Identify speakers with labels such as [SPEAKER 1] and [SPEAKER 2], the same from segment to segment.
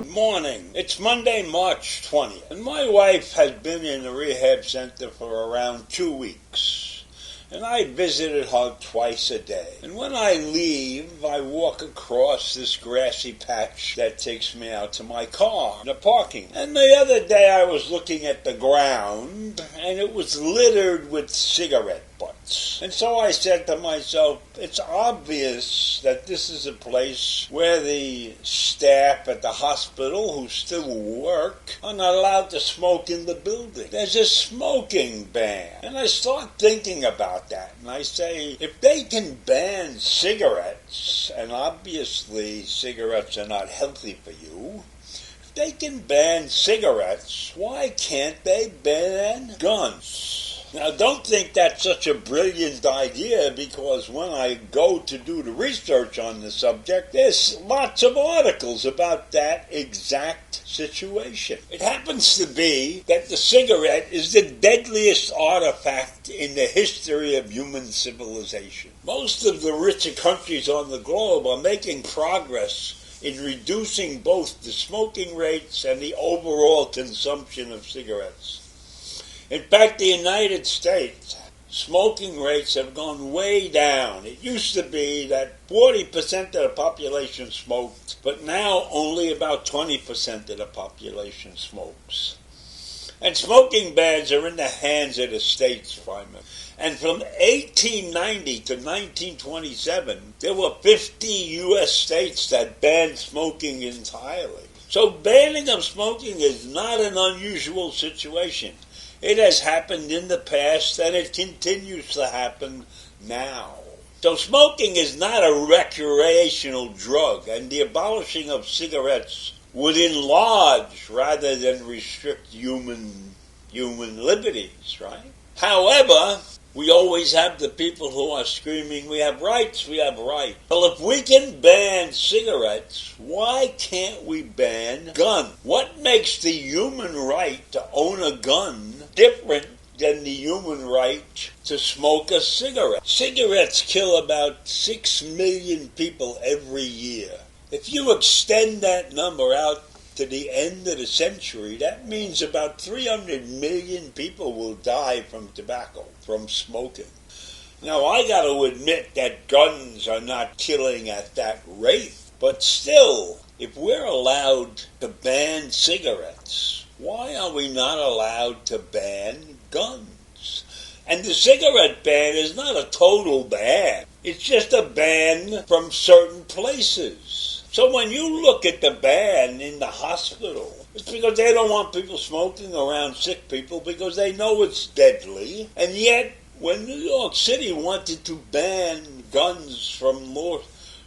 [SPEAKER 1] Morning. It's Monday, March 20th, and my wife has been in the rehab center for around 2 weeks. And I visited her twice a day. And when I leave, I walk across this grassy patch that takes me out to my car, the parking. And the other day I was looking at the ground, and it was littered with cigarette butts. And so I said to myself, it's obvious that this is a place where the staff at the hospital who still work are not allowed to smoke in the building. There's a smoking ban. And I start thinking about that, and I say, if they can ban cigarettes, and obviously cigarettes are not healthy for you, if they can ban cigarettes, why can't they ban guns? Now, don't think that's such a brilliant idea, because when I go to do the research on the subject, there's lots of articles about that exact situation. It happens to be that the cigarette is the deadliest artifact in the history of human civilization. Most of the richer countries on the globe are making progress in reducing both the smoking rates and the overall consumption of cigarettes. In fact, the United States, smoking rates have gone way down. It used to be that 40% of the population smoked, but now only about 20% of the population smokes. And smoking bans are in the hands of the states primarily. And from 1890 to 1927, there were 50 U.S. states that banned smoking entirely. So banning of smoking is not an unusual situation. It has happened in the past, and it continues to happen now. So smoking is not a recreational drug, and the abolishing of cigarettes would enlarge rather than restrict human liberties, right? However, we always have the people who are screaming, we have rights, we have rights. Well, if we can ban cigarettes, why can't we ban guns? What makes the human right to own a gun different than the human right to smoke a cigarette? Cigarettes kill about 6 million people every year. If you extend that number out to the end of the century, that means about 300 million people will die from tobacco, from smoking. Now, I got to admit that guns are not killing at that rate, but still, if we're allowed to ban cigarettes, why are we not allowed to ban guns? And the cigarette ban is not a total ban. It's just a ban from certain places. So when you look at the ban in the hospital, it's because they don't want people smoking around sick people because they know it's deadly. And yet, when New York City wanted to ban guns from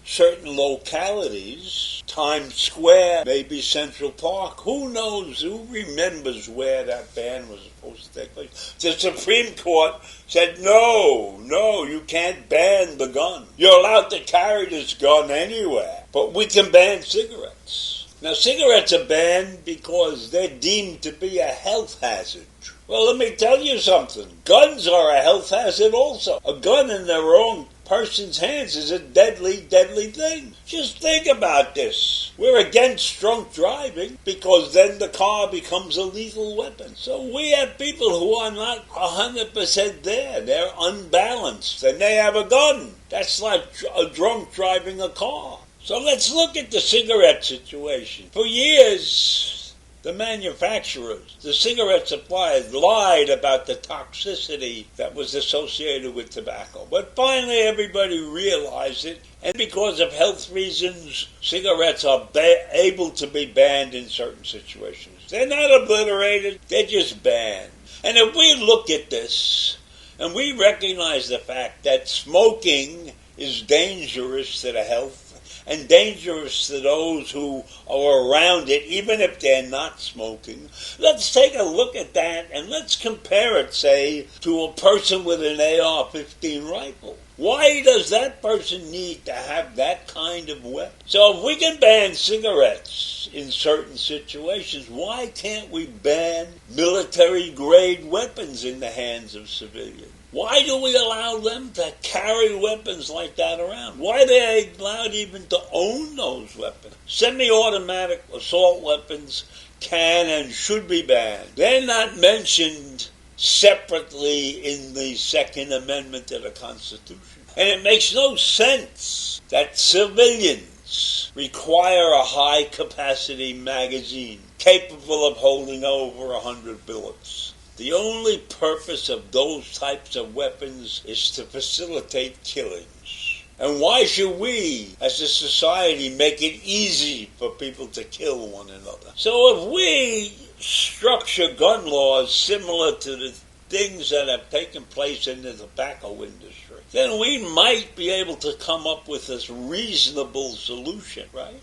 [SPEAKER 1] certain localities, Times Square, maybe Central Park, who knows, who remembers where that ban was supposed to take place? The Supreme Court said, no, you can't ban the gun. You're allowed to carry this gun anywhere, but we can ban cigarettes. Now, cigarettes are banned because they're deemed to be a health hazard. Well, let me tell you something. Guns are a health hazard also. A gun in the wrong person's hands is a deadly, deadly thing. Just think about this. We're against drunk driving because then the car becomes a lethal weapon. So we have people who are not 100% there. They're unbalanced and they have a gun. That's like a drunk driving a car. So let's look at the cigarette situation. For years, the manufacturers, the cigarette suppliers, lied about the toxicity that was associated with tobacco. But finally everybody realized it, and because of health reasons, cigarettes are able to be banned in certain situations. They're not obliterated, they're just banned. And if we look at this, and we recognize the fact that smoking is dangerous to the health, and dangerous to those who are around it, even if they're not smoking. Let's take a look at that and let's compare it, say, to a person with an AR-15 rifle. Why does that person need to have that kind of weapon? So if we can ban cigarettes in certain situations, why can't we ban military-grade weapons in the hands of civilians? Why do we allow them to carry weapons like that around? Why are they allowed even to own those weapons? Semi-automatic assault weapons can and should be banned. They're not mentioned separately in the Second Amendment to the Constitution. And it makes no sense that civilians require a high-capacity magazine capable of holding over 100 bullets. The only purpose of those types of weapons is to facilitate killings. And why should we, as a society, make it easy for people to kill one another? So if we structure gun laws similar to the things that have taken place in the tobacco industry, then we might be able to come up with a reasonable solution, right?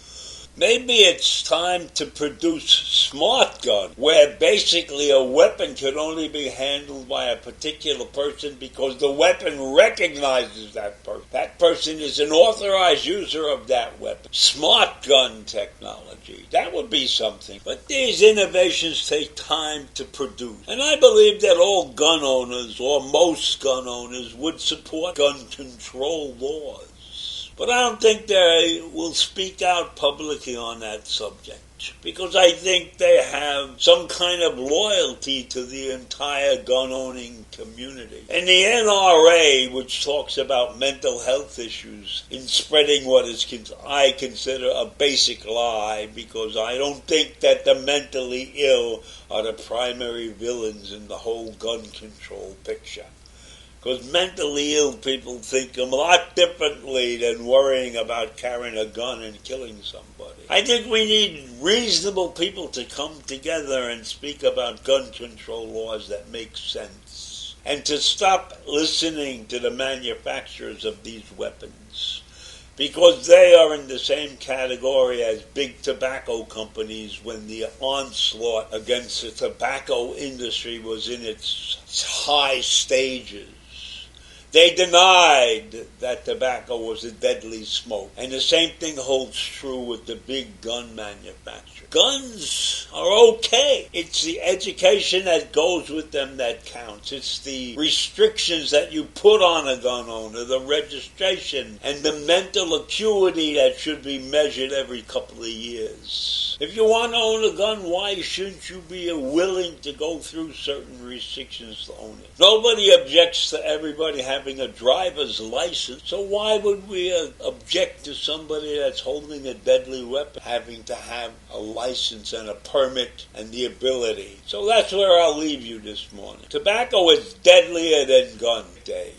[SPEAKER 1] Maybe it's time to produce smart gun, where basically a weapon could only be handled by a particular person because the weapon recognizes that person. That person is an authorized user of that weapon. Smart gun technology, that would be something. But these innovations take time to produce. And I believe that all gun owners, or most gun owners, would support gun control laws. But I don't think they will speak out publicly on that subject, because I think they have some kind of loyalty to the entire gun-owning community. And the NRA, which talks about mental health issues in spreading what is I consider a basic lie, because I don't think that the mentally ill are the primary villains in the whole gun control picture. Because mentally ill people think a lot differently than worrying about carrying a gun and killing somebody. I think we need reasonable people to come together and speak about gun control laws that make sense. And to stop listening to the manufacturers of these weapons, because they are in the same category as big tobacco companies when the onslaught against the tobacco industry was in its high stages. They denied that tobacco was a deadly smoke. And the same thing holds true with the big gun manufacturers. Guns are okay. It's the education that goes with them that counts. It's the restrictions that you put on a gun owner, the registration, and the mental acuity that should be measured every couple of years. If you want to own a gun, why shouldn't you be willing to go through certain restrictions to own it? Nobody objects to everybody having a driver's license, so why would we object to somebody that's holding a deadly weapon having to have a license and a permit and the ability? So that's where I'll leave you this morning. Tobacco is deadlier than gun day.